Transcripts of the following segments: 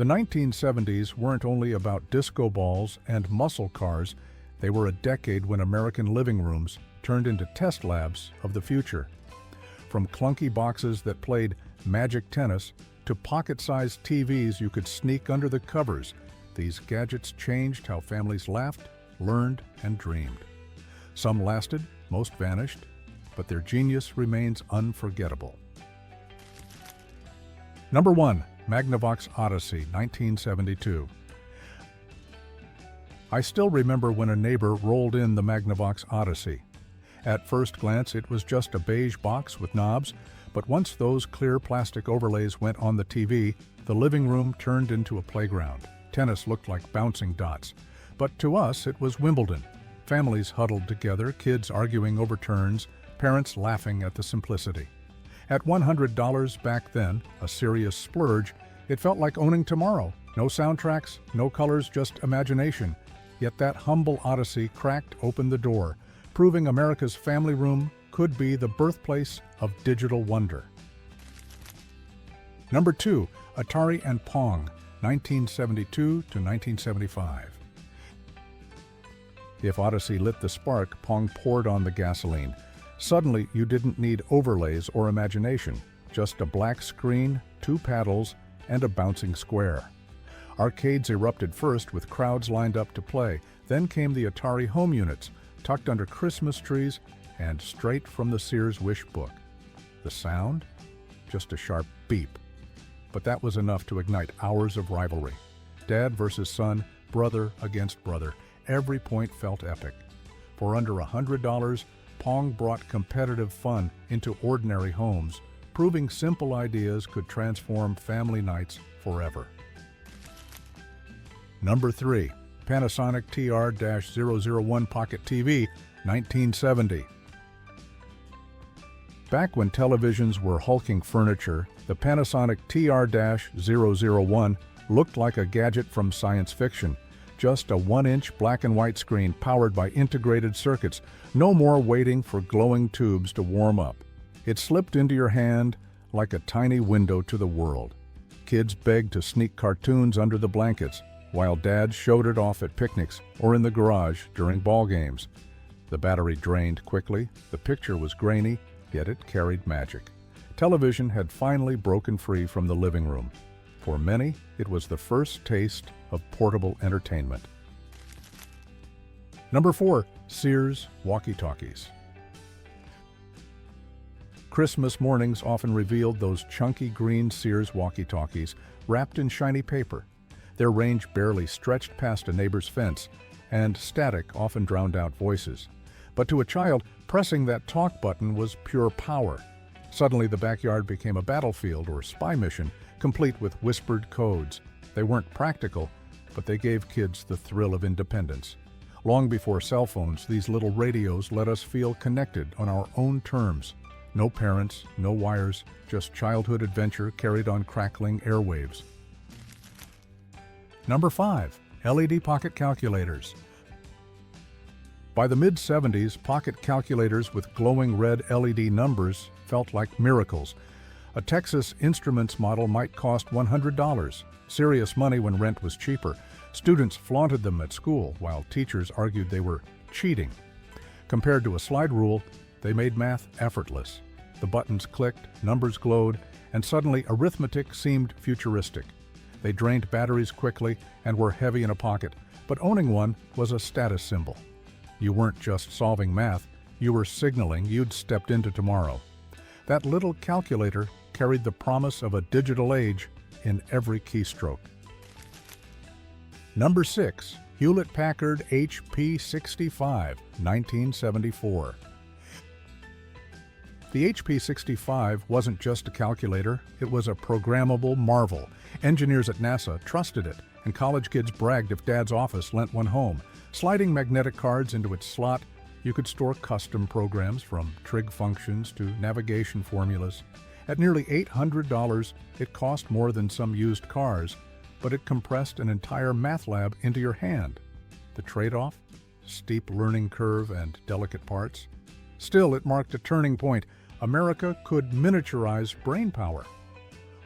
The 1970s weren't only about disco balls and muscle cars, they were a decade when American living rooms turned into test labs of the future. From clunky boxes that played Magic Tennis to pocket-sized TVs you could sneak under the covers, these gadgets changed how families laughed, learned, and dreamed. Some lasted, most vanished, but their genius remains unforgettable. Number 1. Magnavox Odyssey, 1972. I still remember when a neighbor rolled in the Magnavox Odyssey. At first glance, it was just a beige box with knobs, but once those clear plastic overlays went on the TV, the living room turned into a playground. Tennis looked like bouncing dots. But to us, it was Wimbledon. Families huddled together, kids arguing over turns, parents laughing at the simplicity. At $100 back then, a serious splurge, it felt like owning tomorrow. No soundtracks, no colors, just imagination. Yet that humble Odyssey cracked open the door, proving America's family room could be the birthplace of digital wonder. Number 2. Atari and Pong, 1972 to 1975. If Odyssey lit the spark, Pong poured on the gasoline. Suddenly, you didn't need overlays or imagination, just a black screen, 2 paddles, and a bouncing square. Arcades erupted first with crowds lined up to play. Then came the Atari home units, tucked under Christmas trees and straight from the Sears wish book. The sound? Just a sharp beep. But that was enough to ignite hours of rivalry. Dad versus son, brother against brother. Every point felt epic. For under $100, Pong brought competitive fun into ordinary homes, proving simple ideas could transform family nights forever. Number 3. Panasonic TR001 Pocket TV, 1970. Back when televisions were hulking furniture, the Panasonic TR001 looked like a gadget from science fiction. Just a 1-inch black and white screen powered by integrated circuits, no more waiting for glowing tubes to warm up. It slipped into your hand like a tiny window to the world. Kids begged to sneak cartoons under the blankets, while dads showed it off at picnics or in the garage during ball games. The battery drained quickly, the picture was grainy, yet it carried magic. Television had finally broken free from the living room. For many, it was the first taste of portable entertainment. Number 4. Sears walkie-talkies. Christmas mornings often revealed those chunky green Sears walkie-talkies wrapped in shiny paper. Their range barely stretched past a neighbor's fence, and static often drowned out voices. But to a child, pressing that talk button was pure power. Suddenly the backyard became a battlefield or spy mission, complete with whispered codes. They weren't practical, but they gave kids the thrill of independence. Long before cell phones, these little radios let us feel connected on our own terms. No parents, no wires, just childhood adventure carried on crackling airwaves. Number 5. LED pocket calculators. By the mid-70s, pocket calculators with glowing red LED numbers felt like miracles. A Texas Instruments model might cost $100, serious money when rent was cheaper. Students flaunted them at school, while teachers argued they were cheating. Compared to a slide rule, they made math effortless. The buttons clicked, numbers glowed, and suddenly arithmetic seemed futuristic. They drained batteries quickly and were heavy in a pocket, but owning one was a status symbol. You weren't just solving math, you were signaling you'd stepped into tomorrow. That little calculator carried the promise of a digital age in every keystroke. Number 6. Hewlett-Packard HP65, 1974. The HP65 wasn't just a calculator, it was a programmable marvel. Engineers at NASA trusted it, and college kids bragged if Dad's office lent one home. Sliding magnetic cards into its slot, you could store custom programs from trig functions to navigation formulas. At nearly $800, it cost more than some used cars, but it compressed an entire math lab into your hand. The trade-off? Steep learning curve and delicate parts. Still, it marked a turning point. America could miniaturize brain power.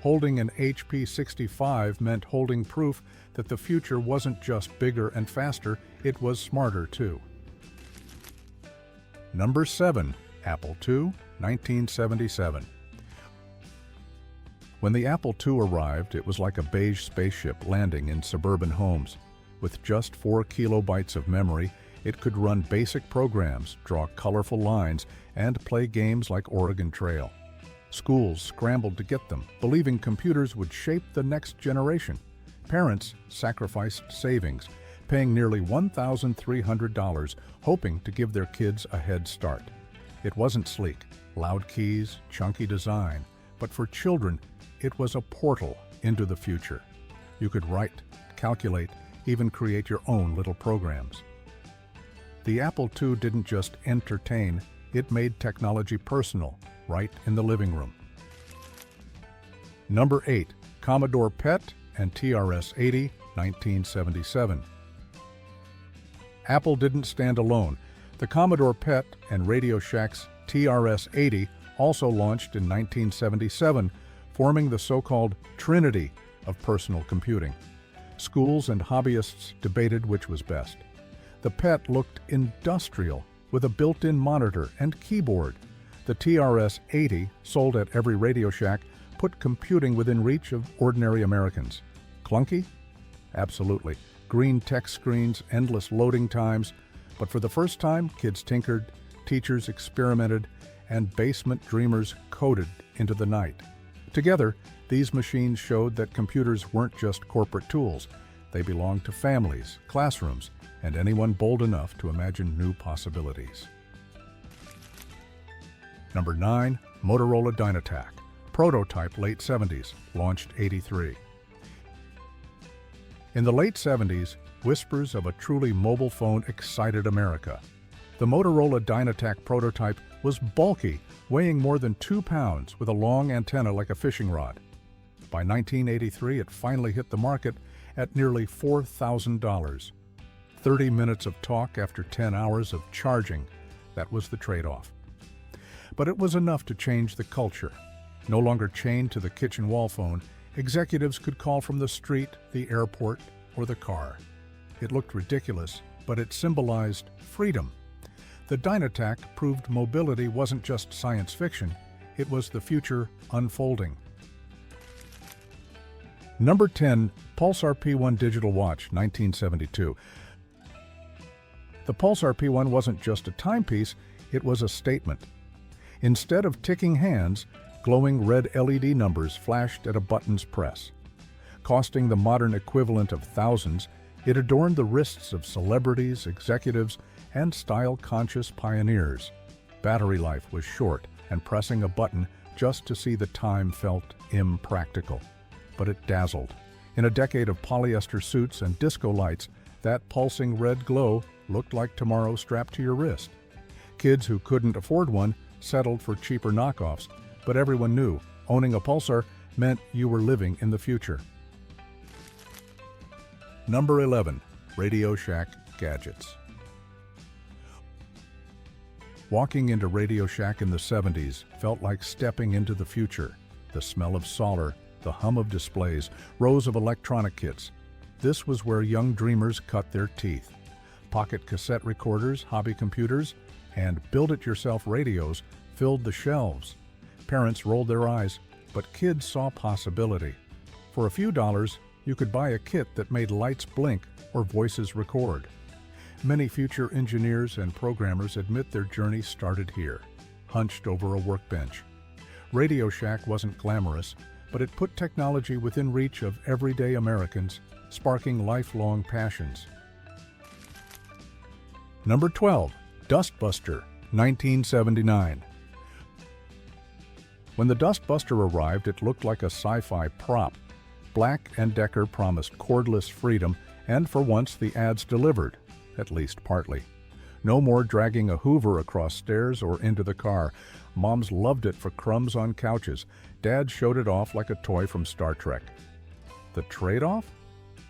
Holding an HP 65 meant holding proof that the future wasn't just bigger and faster, it was smarter too. Number 7. Apple II, 1977. When the Apple II arrived, it was like a beige spaceship landing in suburban homes. With just 4 kilobytes of memory, it could run basic programs, draw colorful lines, and play games like Oregon Trail. Schools scrambled to get them, believing computers would shape the next generation. Parents sacrificed savings, paying nearly $1,300, hoping to give their kids a head start. It wasn't sleek, loud keys, chunky design, but for children, it was a portal into the future. You could write, calculate, even create your own little programs. The Apple II didn't just entertain, it made technology personal, right in the living room. Number 8. Commodore PET and TRS80, 1977. Apple didn't stand alone. The Commodore PET and Radio Shack's TRS80 also launched in 1977, forming the so-called Trinity of personal computing. Schools and hobbyists debated which was best. The PET looked industrial, with a built-in monitor and keyboard. The TRS-80, sold at every Radio Shack, put computing within reach of ordinary Americans. Clunky? Absolutely. Green text screens, endless loading times. But for the first time, kids tinkered, teachers experimented, and basement dreamers coded into the night. Together, these machines showed that computers weren't just corporate tools. They belonged to families, classrooms, and anyone bold enough to imagine new possibilities. Number 9. Motorola Dynatac. Prototype late 70s, launched 83. In the late 70s, whispers of a truly mobile phone excited America. The Motorola Dynatac prototype was bulky, weighing more than 2 pounds with a long antenna like a fishing rod. By 1983, it finally hit the market at nearly $4,000. 30 minutes of talk after 10 hours of charging, that was the trade-off. But it was enough to change the culture. No longer chained to the kitchen wall phone, executives could call from the street, the airport, or the car. It looked ridiculous, but it symbolized freedom. The Dynatac proved mobility wasn't just science fiction, it was the future unfolding. Number 10. Pulsar P1 Digital Watch, 1972. The Pulsar P1 wasn't just a timepiece, it was a statement. Instead of ticking hands, glowing red LED numbers flashed at a button's press. Costing the modern equivalent of thousands, it adorned the wrists of celebrities, executives, and style-conscious pioneers. Battery life was short, and pressing a button just to see the time felt impractical. But it dazzled. In a decade of polyester suits and disco lights, that pulsing red glow looked like tomorrow strapped to your wrist. Kids who couldn't afford one settled for cheaper knockoffs, but everyone knew owning a Pulsar meant you were living in the future. Number 11. Radio Shack Gadgets. Walking into Radio Shack in the 70s felt like stepping into the future. The smell of solder, the hum of displays, rows of electronic kits. This was where young dreamers cut their teeth. Pocket cassette recorders, hobby computers, and build-it-yourself radios filled the shelves. Parents rolled their eyes, but kids saw possibility. For a few dollars, you could buy a kit that made lights blink or voices record. Many future engineers and programmers admit their journey started here, hunched over a workbench. Radio Shack wasn't glamorous, but it put technology within reach of everyday Americans, sparking lifelong passions. Number 12. Dustbuster, 1979. When the Dustbuster arrived, it looked like a sci-fi prop. Black & Decker promised cordless freedom, and for once the ads delivered, at least partly. No more dragging a Hoover across stairs or into the car. Moms loved it for crumbs on couches. Dad showed it off like a toy from Star Trek. The trade-off?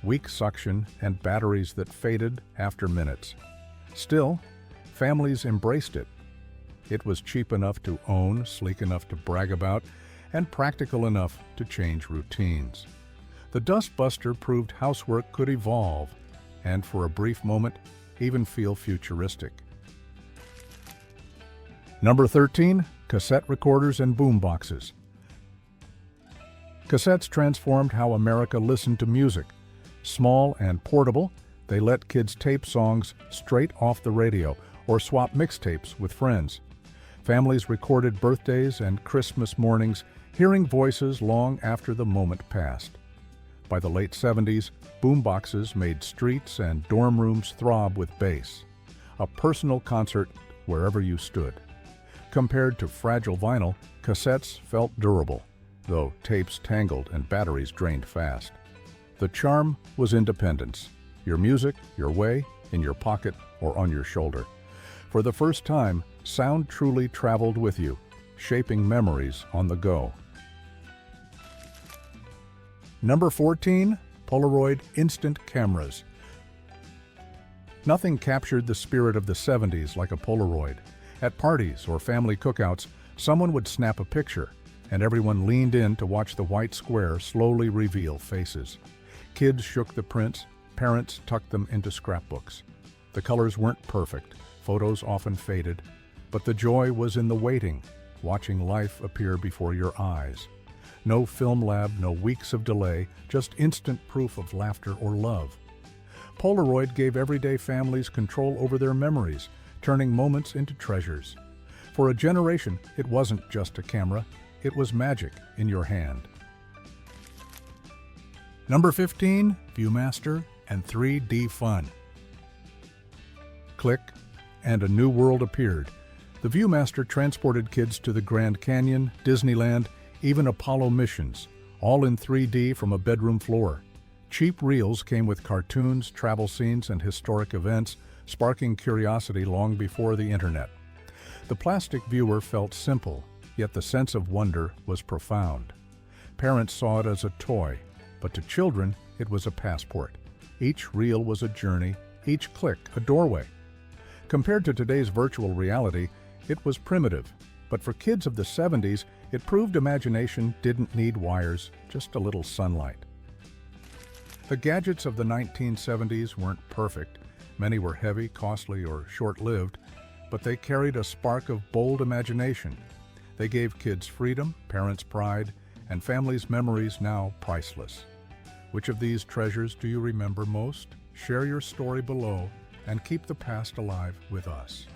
Weak suction and batteries that faded after minutes. Still, families embraced it. It was cheap enough to own, sleek enough to brag about, and practical enough to change routines. The Dustbuster proved housework could evolve, and for a brief moment, even feel futuristic. Number 13, cassette recorders and boomboxes. Cassettes transformed how America listened to music. Small and portable, they let kids tape songs straight off the radio or swap mixtapes with friends. Families recorded birthdays and Christmas mornings, hearing voices long after the moment passed. By the late 70s, boomboxes made streets and dorm rooms throb with bass. A personal concert wherever you stood. Compared to fragile vinyl, cassettes felt durable, though tapes tangled and batteries drained fast. The charm was independence. Your music, your way, in your pocket or on your shoulder. For the first time, sound truly traveled with you, shaping memories on the go. Number 14, Polaroid instant cameras. Nothing captured the spirit of the 70s like a Polaroid. At parties or family cookouts, someone would snap a picture, and everyone leaned in to watch the white square slowly reveal faces. Kids shook the prints, parents tucked them into scrapbooks. The colors weren't perfect, photos often faded, but the joy was in the waiting, watching life appear before your eyes. No film lab, no weeks of delay, just instant proof of laughter or love. Polaroid gave everyday families control over their memories, turning moments into treasures. For a generation, it wasn't just a camera, it was magic in your hand. Number 15, Viewmaster and 3D fun. Click, and a new world appeared. The Viewmaster transported kids to the Grand Canyon, Disneyland, even Apollo missions, all in 3D from a bedroom floor. Cheap reels came with cartoons, travel scenes, and historic events, sparking curiosity long before the internet. The plastic viewer felt simple, yet the sense of wonder was profound. Parents saw it as a toy, but to children, it was a passport. Each reel was a journey, each click a doorway. Compared to today's virtual reality, it was primitive, but for kids of the 70s, it proved imagination didn't need wires, just a little sunlight. The gadgets of the 1970s weren't perfect. Many were heavy, costly, or short-lived, but they carried a spark of bold imagination. They gave kids freedom, parents pride, and families memories now priceless. Which of these treasures do you remember most? Share your story below and keep the past alive with us.